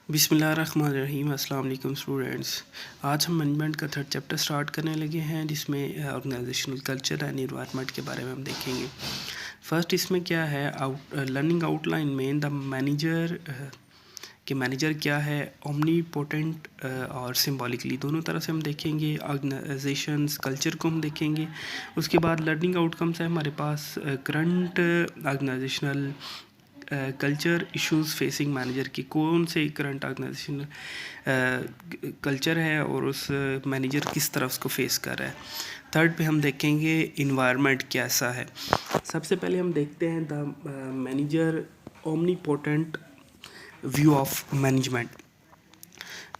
बिस्मिल्लाहिर्रहमानिर्रहीम। अस्सलाम वालेकुम स्टूडेंट्स। आज हम मैनेजमेंट का थर्ड चैप्टर स्टार्ट करने लगे हैं, जिसमें ऑर्गेनाइजेशनल कल्चर एंड एनवायरनमेंट के बारे में हम देखेंगे। फर्स्ट इसमें क्या है, लर्निंग आउटलाइन में द मैनेजर कि मैनेजर क्या है, ओमनीपोटेंट और सिंबॉलिकली दोनों तरह से हम देखेंगे। ऑर्गेनाइजेशंस कल्चर को हम देखेंगे। उसके बाद लर्निंग आउटकम्स है हमारे पास, current organizational culture issues facing manager की कौन से करंट ऑर्गेनाइजेशन कल्चर है और उस मैनेजर किस तरह उसको फेस कर रहा है। थर्ड पे हम देखेंगे इन्वायरमेंट कैसा है। सबसे पहले हम देखते हैं the manager omnipotent view of management.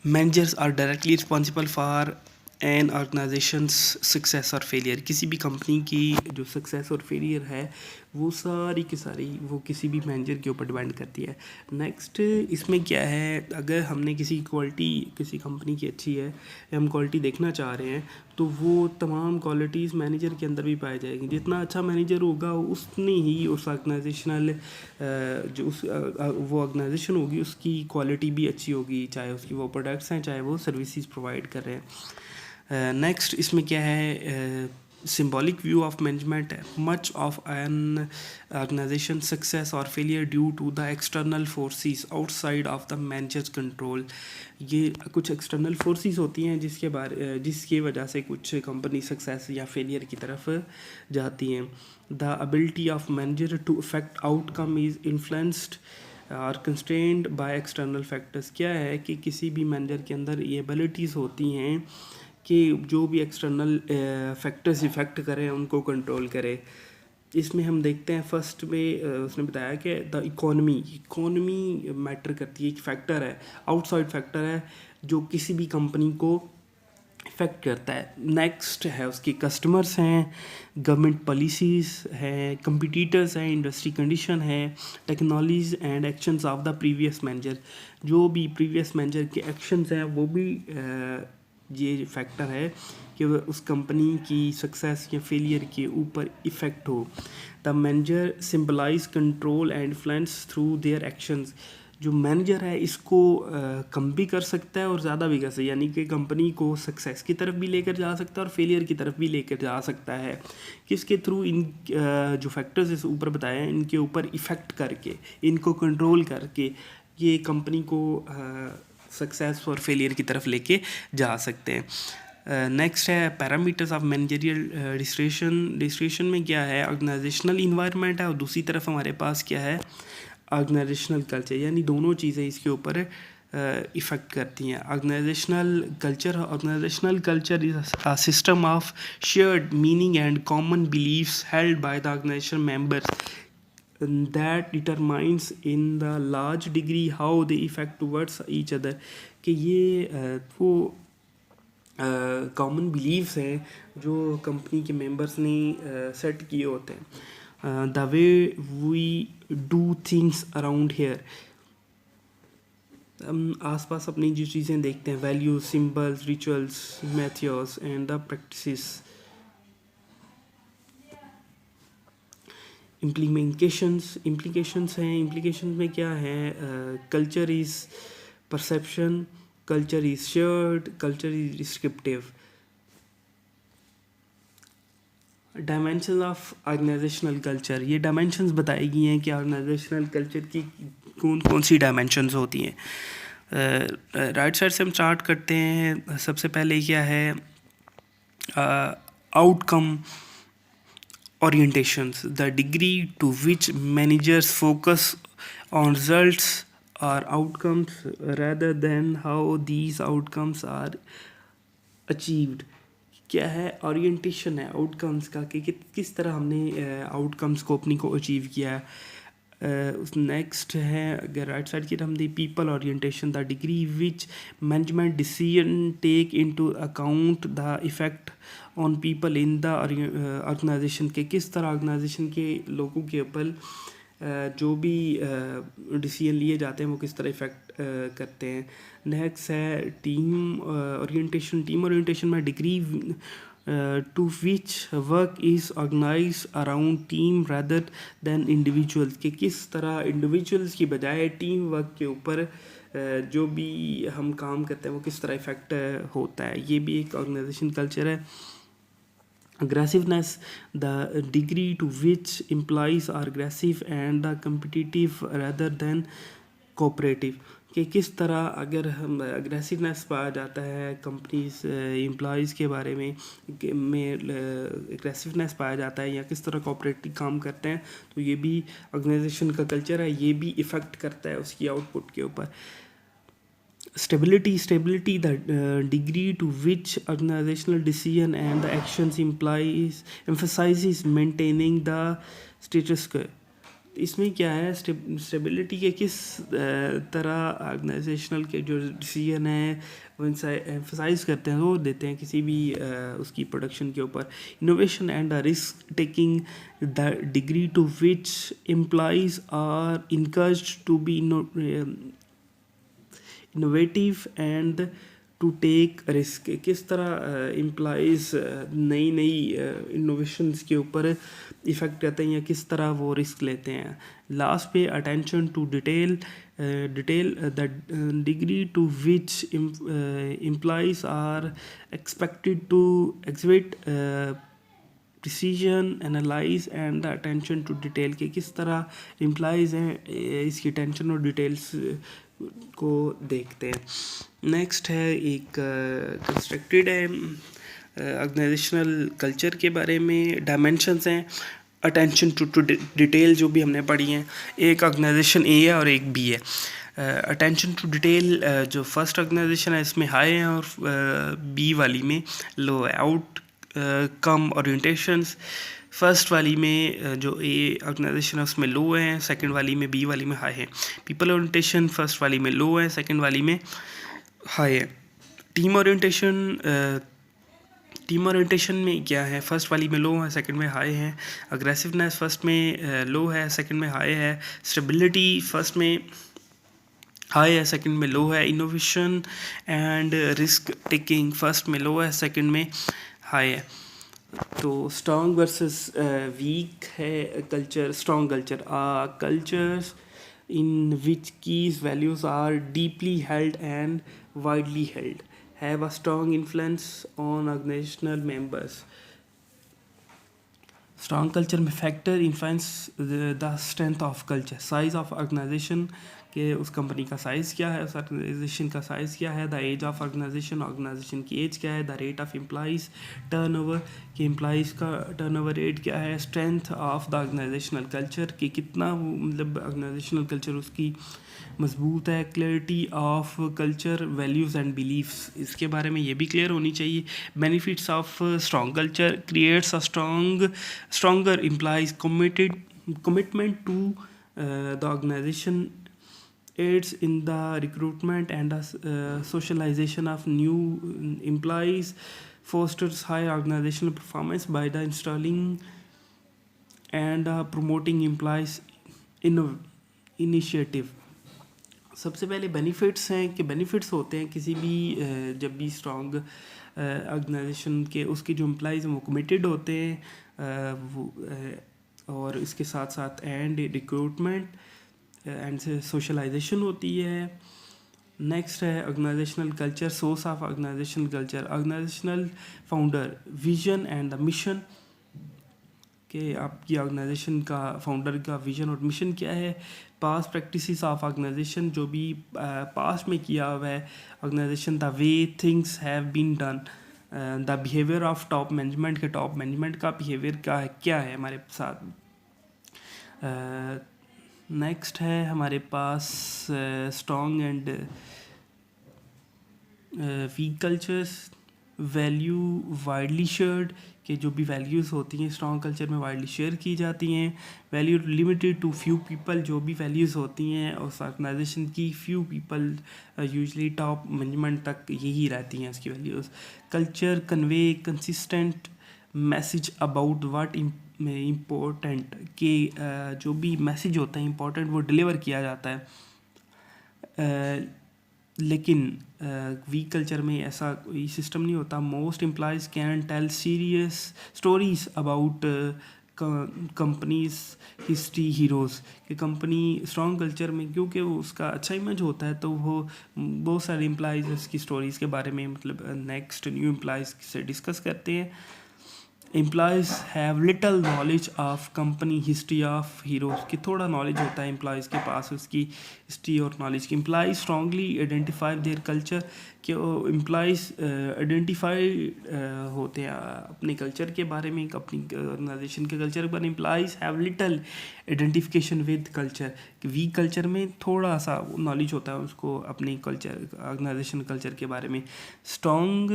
Managers are directly responsible for an organisations success और फेलियर। किसी भी कंपनी की जो सक्सेस और फेलियर है वो सारी की सारी वो किसी भी मैनेजर के ऊपर डिपेंड करती है। नेक्स्ट इसमें क्या है, अगर हमने किसी क्वालिटी किसी कंपनी की अच्छी है, हम क्वालिटी देखना चाह रहे हैं, तो वो तमाम क्वालिटीज़ मैनेजर के अंदर भी पाई जाएगी। जितना अच्छा मैनेजर होगा उतनी ही उस ऑर्गेनाइजेशनल जो उस वो ऑर्गेनाइजेशन होगी उसकी क्वालिटी भी अच्छी होगी, चाहे उसकी वो प्रोडक्ट्स हैं चाहे वो सर्विसेज प्रोवाइड कर रहे हैं। नेक्स्ट इसमें क्या है, symbolic view of management. Much of an organization success or failure due to the external forces outside of the manager's control. ये कुछ external forces होती हैं जिसकी वजह से कुछ कंपनी सक्सेस या फेलियर की तरफ जाती हैं। The ability of manager to affect outcome is influenced और कंस्ट्रेंड बाय एक्सटर्नल फैक्टर्स। क्या है कि किसी भी मैनेजर के अंदर ये एबिलिटीज़ होती हैं कि जो भी एक्सटर्नल फैक्टर्स इफ़ेक्ट करें उनको कंट्रोल करे। इसमें हम देखते हैं फर्स्ट में उसने बताया कि द इकोनॉमी मैटर करती है, एक फैक्टर है, आउटसाइड फैक्टर है जो किसी भी कंपनी को इफ़ेक्ट करता है। नेक्स्ट है उसके कस्टमर्स हैं, गवर्नमेंट पॉलिसीज़ हैं, कंपटीटर्स हैं, इंडस्ट्री कंडीशन है, technologies and actions of the previous manager. जो भी प्रीवियस मैनेजर के एक्शंस हैं वो भी ये फैक्टर है कि वह उस कंपनी की सक्सेस या फेलियर के ऊपर इफ़ेक्ट हो। The manager symbolise control and influence through their actions. जो मैनेजर है इसको कम भी कर सकता है और ज़्यादा भी कर सकता है, यानी कि कंपनी को सक्सेस की तरफ भी लेकर जा सकता है और फेलियर की तरफ भी लेकर जा सकता है। किसके थ्रू, इन जो फैक्टर्स इस ऊपर बताए हैं इनके ऊपर इफ़ेक्ट करके, इनको कंट्रोल करके ये कंपनी को सक्सेस और फेलियर की तरफ लेके जा सकते हैं। नेक्स्ट है पैरामीटर्स ऑफ मैनेजरियल डिस्ट्रीब्यूशन में क्या है, ऑर्गेनाइजेशनल इन्वायरमेंट है और दूसरी तरफ हमारे पास क्या है, ऑर्गेनाइजेशनल कल्चर। यानी दोनों चीज़ें इसके ऊपर इफ़ेक्ट करती हैं। Organisational culture is a system of shared meaning and common beliefs held by the organisation members that determines in the large degree how they affect towards each other। कि ये वो कॉमन बिलीव्स हैं जो company के members ने set किए होते हैं। The way we do things around here, हम आसपास अपनी जो चीज़ें देखते हैं, values, symbols, rituals, methods and the practices. Implications हैं। इम्प्लीकेशन में क्या है, culture is perception, culture is shared, culture is descriptive. Dimension of organisational culture, ये डायमेंशंस बताई गई हैं कि ऑर्गेनाइजेशनल कल्चर की कौन कौन सी डायमेंशंस होती हैं। राइट साइड से हम स्टार्ट करते हैं। सबसे पहले क्या है, outcome orientations, the degree to which managers focus on results or outcomes rather than how these outcomes are achieved। क्या है, ओरिएंटेशन है आउटकम्स का कि किस तरह हमने आउटकम्स को अपनी को अचीव किया है। उस नेक्स्ट है, अगर राइट साइड की हम the people orientation, the degree which management decision take into account the effect on people in the organisation, के किस तरह ऑर्गेनाइजेशन के लोगों के ऊपर जो भी डिसीजन लिए जाते हैं वो किस तरह इफ़ेक्ट करते हैं। नेक्स्ट है टीम ओरिएंटेशन। टीम ओरिएंटेशन में degree to which work is organise around team rather than individuals, कि किस तरह इंडिविजुअल्स की बजाय टीम वर्क के ऊपर जो भी हम काम करते हैं वो किस तरह इफ़ेक्ट होता है। ये भी एक ऑर्गेनाइजेशन कल्चर है। Aggressiveness, the degree to which employees are aggressive and competitive rather than cooperative, कि किस तरह अगर हम अग्रेसिवनेस पाया जाता है कंपनीज एम्प्लॉयज़ के बारे में एग्रेसिवनेस पाया जाता है या किस तरह कोऑपरेटिव काम करते हैं, तो ये भी ऑर्गेनाइजेशन का कल्चर है, ये भी इफ़ेक्ट करता है उसकी आउटपुट के ऊपर। Stability, the degree to which organizational decision and the actions emphasizes maintaining the status quo। इसमें क्या है, स्टेबिलिटी के किस तरह ऑर्गेनाइजेशनल के जो डिसीजन है वो एम्फसाइज करते हैं, वो देते हैं किसी भी उसकी प्रोडक्शन के ऊपर। Innovation and risk taking, the degree to which employees are encouraged to be innovative and to take risk, किस तरह एम्प्लॉयज़ नई इनोवेशंस के ऊपर इफ़ेक्ट करते हैं या किस तरह वो रिस्क लेते हैं। Last pay attention to detail the degree to which employees are expected to exhibit precision analyse and the attention to detail, के किस तरह एम्प्लॉयज़ हैं इसकी अटेंशन और डिटेल्स को देखते हैं। नेक्स्ट है एक कंस्ट्रक्टेड है ऑर्गेनाइजेशनल कल्चर के बारे में डायमेंशंस हैं अटेंशन टू डिटेल जो भी हमने पढ़ी हैं। एक ऑर्गेनाइजेशन ए है और एक बी है। अटेंशन टू डिटेल जो फर्स्ट ऑर्गेनाइजेशन है इसमें हाई है और बी वाली में लो है। आउट कम ओरिएंटेशंस फर्स्ट वाली में जो ए ऑर्गेनाइजेशन है उसमें लो है, सेकंड वाली में बी वाली में हाई है। पीपल ओरिएंटेशन फर्स्ट वाली में लो है, सेकंड वाली में हाई है। टीम ओरिएंटेशन में क्या है, फर्स्ट वाली में लो है, सेकंड में हाई है। अग्रेसिवनेस फर्स्ट में लो है, सेकंड में हाई है। स्टेबिलिटी फर्स्ट में हाई है, सेकंड में लो है। Innovation and risk taking first में लो है, सेकंड में हाई है। तो स्ट्रॉन्ग वर्सेस वीक है culture. Strong cultures in which key values are deeply held and widely held have a strong influence on organizational members। Strong culture में factor influence the strength of culture. Size of organization के उस company का size क्या है, उस organisation का size क्या है। द एज ऑफ ऑर्गेनाइजेशन की एज क्या है। The rate of employees turnover, कि एम्प्लॉइज़ का टर्नओवर रेट क्या है। Strength of the organisational culture, कि कितना मतलब ऑर्गेनाइजेशनल कल्चर उसकी मजबूत है। Clarity of culture values and beliefs, इसके बारे में ये भी क्लियर होनी चाहिए। Benefits of strong culture creates a stronger employees commitment to the organization, aids in the recruitment and socialization of new employees, fosters high organizational performance by the installing and promoting employees initiative। सबसे पहले benefits हैं कि benefits होते हैं किसी भी जब भी स्ट्रॉन्ग ऑर्गेनाइजेशन के उसके जो एम्प्लॉइज़ हैं वो कमिटेड होते हैं वो और इसके साथ साथ एंड रिक्रूटमेंट एंड सोशलाइजेशन होती है। नेक्स्ट है organisational culture. Source of organisational culture, organisational founder vision and the mission, कि आपकी ऑर्गेनाइजेशन का फाउंडर का विजन और मिशन क्या है। पास्ट प्रैक्टिसेस ऑफ ऑर्गेनाइजेशन, जो भी पास्ट में किया हुआ है organization. The way things have been done, the behaviour of top management, के टॉप मैनेजमेंट का बिहेवियर क्या है हमारे साथ। नेक्स्ट है हमारे पास strong and weak cultures. Value widely shared, कि जो भी वैल्यूज़ होती हैं स्ट्रॉन्ग कल्चर में वाइडली शेयर की जाती हैं। Value limited to few people, जो भी वैल्यूज़ होती हैं उस ऑर्गेनाइजेशन की few people usually top management तक यही रहती हैं उसकी values. Culture convey consistent message about what important, कि जो भी मैसेज होता है इम्पोर्टेंट वो डिलीवर किया जाता है। लेकिन वीक कल्चर में ऐसा कोई सिस्टम नहीं होता. Most employees can tell serious stories about companies history heroes. कि कंपनी स्ट्रॉन्ग कल्चर में क्योंकि वो उसका अच्छा इमेज होता है तो वो बहुत सारे एम्प्लॉयज़ उसकी स्टोरीज़ के बारे में मतलब नेक्स्ट न्यू एम्प्लॉयज़ से डिस्कस करते हैं. Employees have little knowledge of company history of heroes. कि थोड़ा नॉलेज होता है एम्प्लॉयज़ के पास उसकी हिस्ट्री और नॉलेज की. Employees strongly identify their culture. कि एम्प्लॉयज़ आइडेंटिफाई होते हैं अपने कल्चर के बारे में, अपनी ऑर्गेनाइजेशन के कल्चर के बारे में. Employees have little identification with culture. कि वीक कल्चर में थोड़ा सा नॉलेज होता है उसको अपनी कल्चर ऑर्गेनाइजेशन कल्चर के बारे में. Strong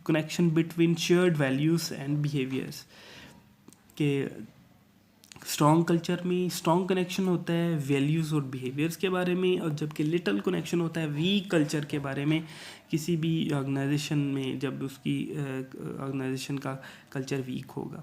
connection between shared values and behaviors. के स्ट्रॉन्ग कल्चर में स्ट्रॉन्ग कनेक्शन होता है वैल्यूज़ और बिहेवियर्स के बारे में, और जबकि लिटल कनेक्शन होता है वीक कल्चर के बारे में. किसी भी ऑर्गेनाइजेशन में जब उसकी ऑर्गेनाइजेशन का कल्चर वीक होगा.